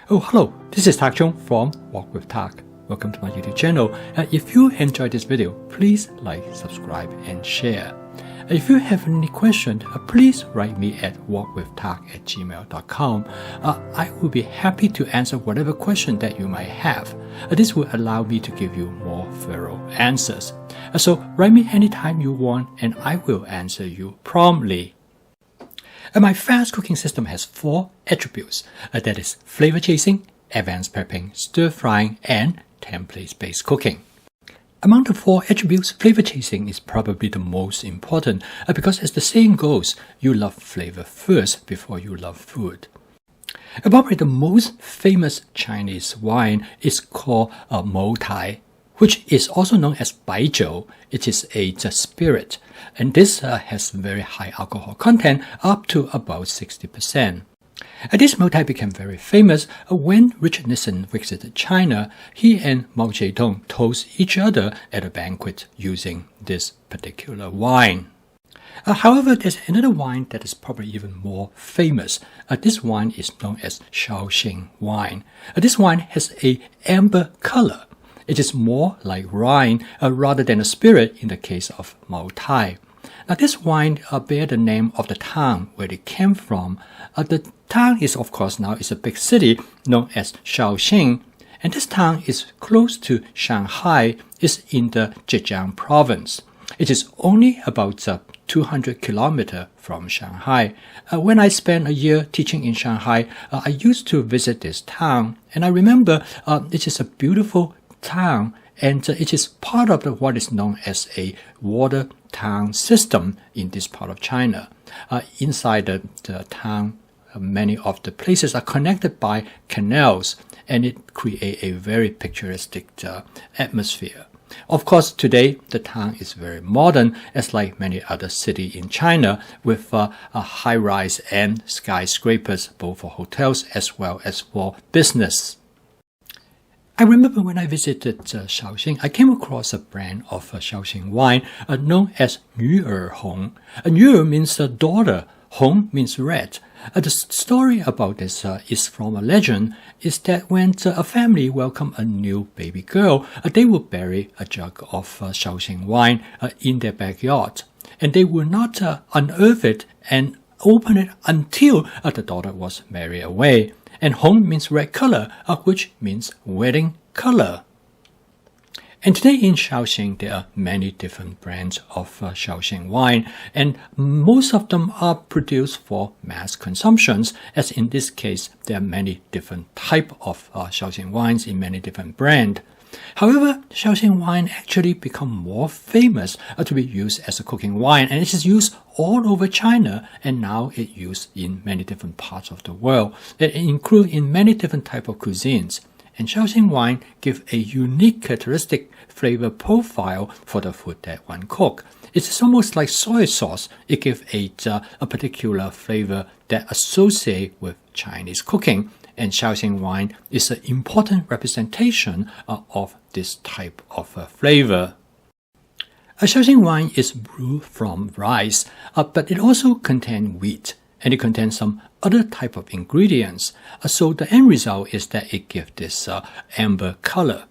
Oh, hello, this is Tak Chung from Walk with Tak. Welcome to my YouTube channel. If you enjoyed this video, please like, subscribe, and share. If you have any questions, please write me at walkwithtak@gmail.com. I will be happy to answer whatever question that you might have. This will allow me to give you more thorough answers. So write me anytime you want, and I will answer you promptly. My fast cooking system has 4 attributes, that is flavor chasing, advanced prepping, stir frying, and template-based cooking. Among the 4 attributes, flavor chasing is probably the most important because as the saying goes, you love flavor first before you love food. Probably the most famous Chinese wine is called Mo Tai, which is also known as Baijiu. It is a spirit, and this has very high alcohol content, up to about 60%. This Mo Tai became very famous when Richard Nixon visited China. He and Mao Zedong toast each other at a banquet using this particular wine. However, there's another wine that is probably even more famous. This wine is known as Shaoxing wine. This wine has an amber color. It is more like wine rather than a spirit in the case of Mo Tai. Now, this wine bears the name of the town where it came from. The town is, of course, now is a big city known as Shaoxing, and this town is close to Shanghai. It's in the Zhejiang province. It is only about 200 kilometers from Shanghai. When I spent a year teaching in Shanghai, I used to visit this town, and I remember it is a beautiful town, and it is part of what is known as a water town system in this part of China. Inside the town, many of the places are connected by canals, and it creates a very picturesque atmosphere. Of course, today the town is very modern, as like many other cities in China, with a high-rise and skyscrapers, both for hotels as well as for business. I remember when I visited Shaoxing, I came across a brand of Shaoxing wine known as 女儿红. 女儿 means daughter, 红 means red. The story about this is from a legend, is that when a family welcomed a new baby girl, they would bury a jug of Shaoxing wine in their backyard, and they would not unearth it and open it until the daughter was married away. And hong means red color, which means wedding color. And today in Shaoxing, there are many different brands of Shaoxing wine, and most of them are produced for mass consumptions, as in this case, there are many different types of Shaoxing wines in many different brands. However, Shaoxing wine actually become more famous to be used as a cooking wine, and it is used all over China, and now it's used in many different parts of the world, including in many different types of cuisines. And Shaoxing wine give a unique characteristic flavor profile for the food that one cook. It's almost like soy sauce. It gives a particular flavor that associate with Chinese cooking. And Shaoxing wine is an important representation of this type of flavor. Shaoxing wine is brewed from rice, but it also contains wheat, and it contains some other type of ingredients. So the end result is that it gives this amber color.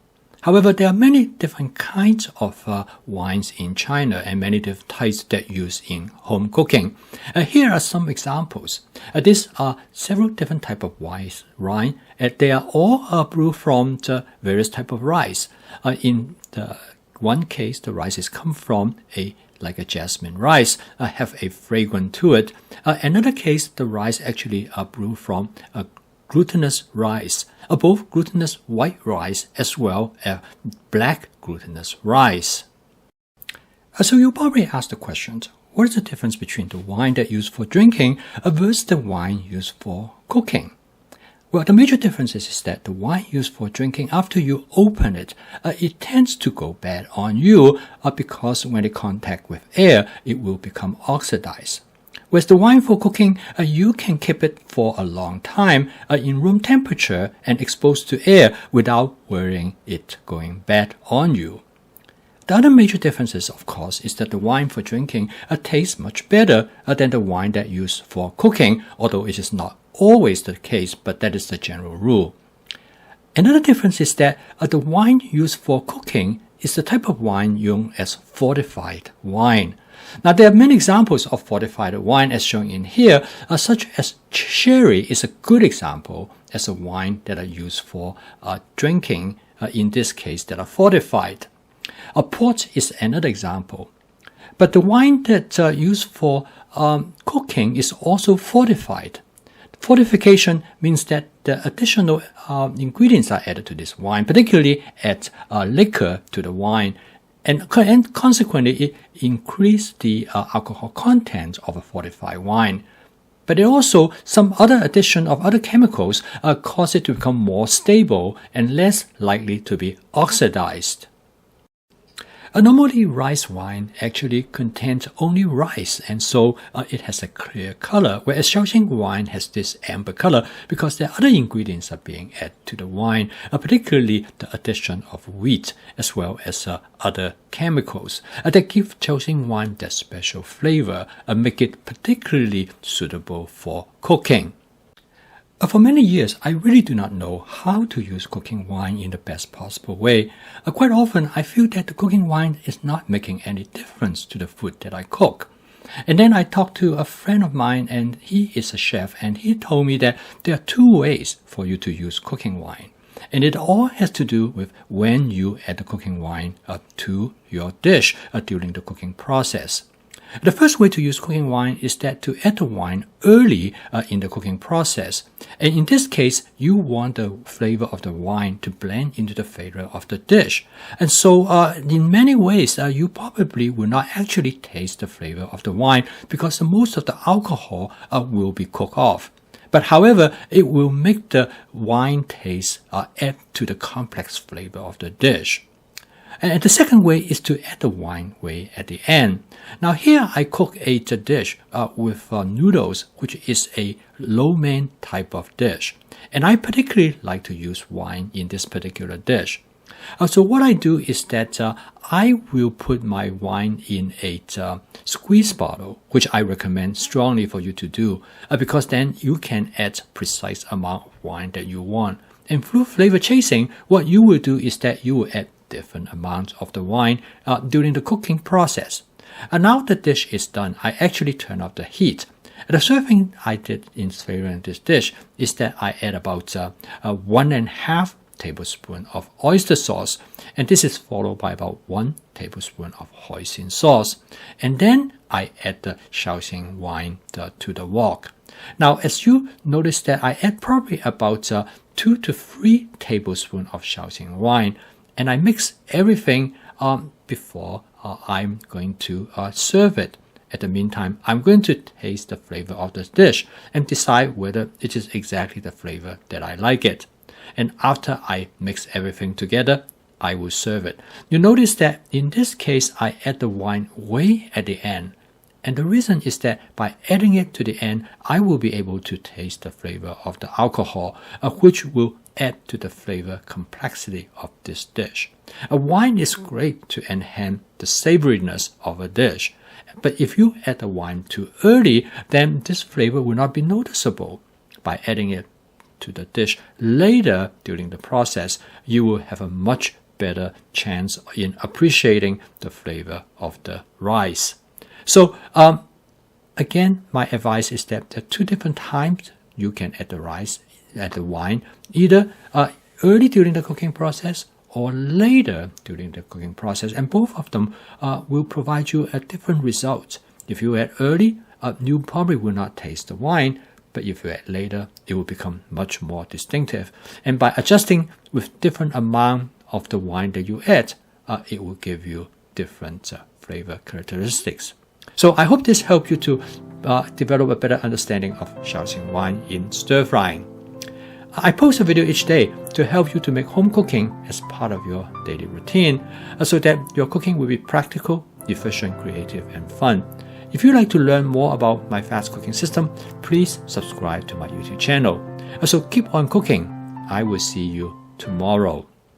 However, there are many different kinds of wines in China and many different types that use in home cooking. Here are some examples. These are several different types of wine. They are all brewed from the various types of rice. In the one case, the rices come from like a jasmine rice, have a fragrance to it. Another case, the rice actually are brewed from a glutinous rice, both glutinous white rice as well as black glutinous rice. So you'll probably ask the question, what is the difference between the wine that used for drinking versus the wine used for cooking? Well, the major difference is that the wine used for drinking, after you open it, it tends to go bad on you because when it contact with air, it will become oxidized. Whereas the wine for cooking, you can keep it for a long time in room temperature and exposed to air without worrying it going bad on you. The other major differences, of course, is that the wine for drinking tastes much better than the wine that used for cooking, although it is not always the case, but that is the general rule. Another difference is that the wine used for cooking is the type of wine known as fortified wine. Now, there are many examples of fortified wine as shown in here, such as sherry is a good example as a wine that are used for drinking, in this case, that are fortified. Port is another example. But the wine that used for cooking is also fortified. Fortification means that the additional ingredients are added to this wine, particularly add liquor to the wine, and consequently it increases the alcohol content of a fortified wine. But it also, some other addition of other chemicals cause it to become more stable and less likely to be oxidized. Normally, rice wine actually contains only rice, and so it has a clear color, whereas Shaoxing wine has this amber color because the other ingredients are being added to the wine, particularly the addition of wheat as well as other chemicals that give Shaoxing wine that special flavor and make it particularly suitable for cooking. For many years, I really do not know how to use cooking wine in the best possible way. Quite often, I feel that the cooking wine is not making any difference to the food that I cook. And then I talked to a friend of mine, and he is a chef, and he told me that there are two ways for you to use cooking wine. And it all has to do with when you add the cooking wine to your dish during the cooking process. The first way to use cooking wine is that to add the wine early in the cooking process. And in this case, you want the flavor of the wine to blend into the flavor of the dish. And so in many ways, you probably will not actually taste the flavor of the wine because most of the alcohol will be cooked off. But however, it will make the wine taste add to the complex flavor of the dish. And the second way is to add the wine way at the end. Now here I cook a dish with noodles, which is a lo mein type of dish. And I particularly like to use wine in this particular dish. So what I do is that I will put my wine in a squeeze bottle, which I recommend strongly for you to do, because then you can add precise amount of wine that you want. And through flavor chasing, what you will do is that you will add different amounts of the wine during the cooking process. And now the dish is done, I actually turn off the heat. The third thing I did in flavoring this dish is that I add about 1.5 tablespoon of oyster sauce, and this is followed by about 1 tablespoon of hoisin sauce. And then I add the Shaoxing wine to the wok. Now, as you notice that I add probably about 2 to 3 tablespoons of Shaoxing wine, and I mix everything before I'm going to serve it. At the meantime, I'm going to taste the flavor of the dish and decide whether it is exactly the flavor that I like it. And after I mix everything together, I will serve it. You notice that in this case, I add the wine way at the end. And the reason is that by adding it to the end, I will be able to taste the flavor of the alcohol, which will add to the flavor complexity of this dish. A wine is great to enhance the savoriness of a dish. But if you add the wine too early, then this flavor will not be noticeable. By adding it to the dish later during the process, you will have a much better chance in appreciating the flavor of the rice. So again, my advice is that there are two different times you can add the wine, either early during the cooking process or later during the cooking process, and both of them will provide you a different result. If you add early, you probably will not taste the wine, but if you add later, it will become much more distinctive. And by adjusting with different amount of the wine that you add, it will give you different flavor characteristics. So I hope this helped you to develop a better understanding of Shaoxing wine in stir frying. I post a video each day to help you to make home cooking as part of your daily routine so that your cooking will be practical, efficient, creative, and fun. If you'd like to learn more about my fast cooking system, please subscribe to my YouTube channel. So keep on cooking. I will see you tomorrow.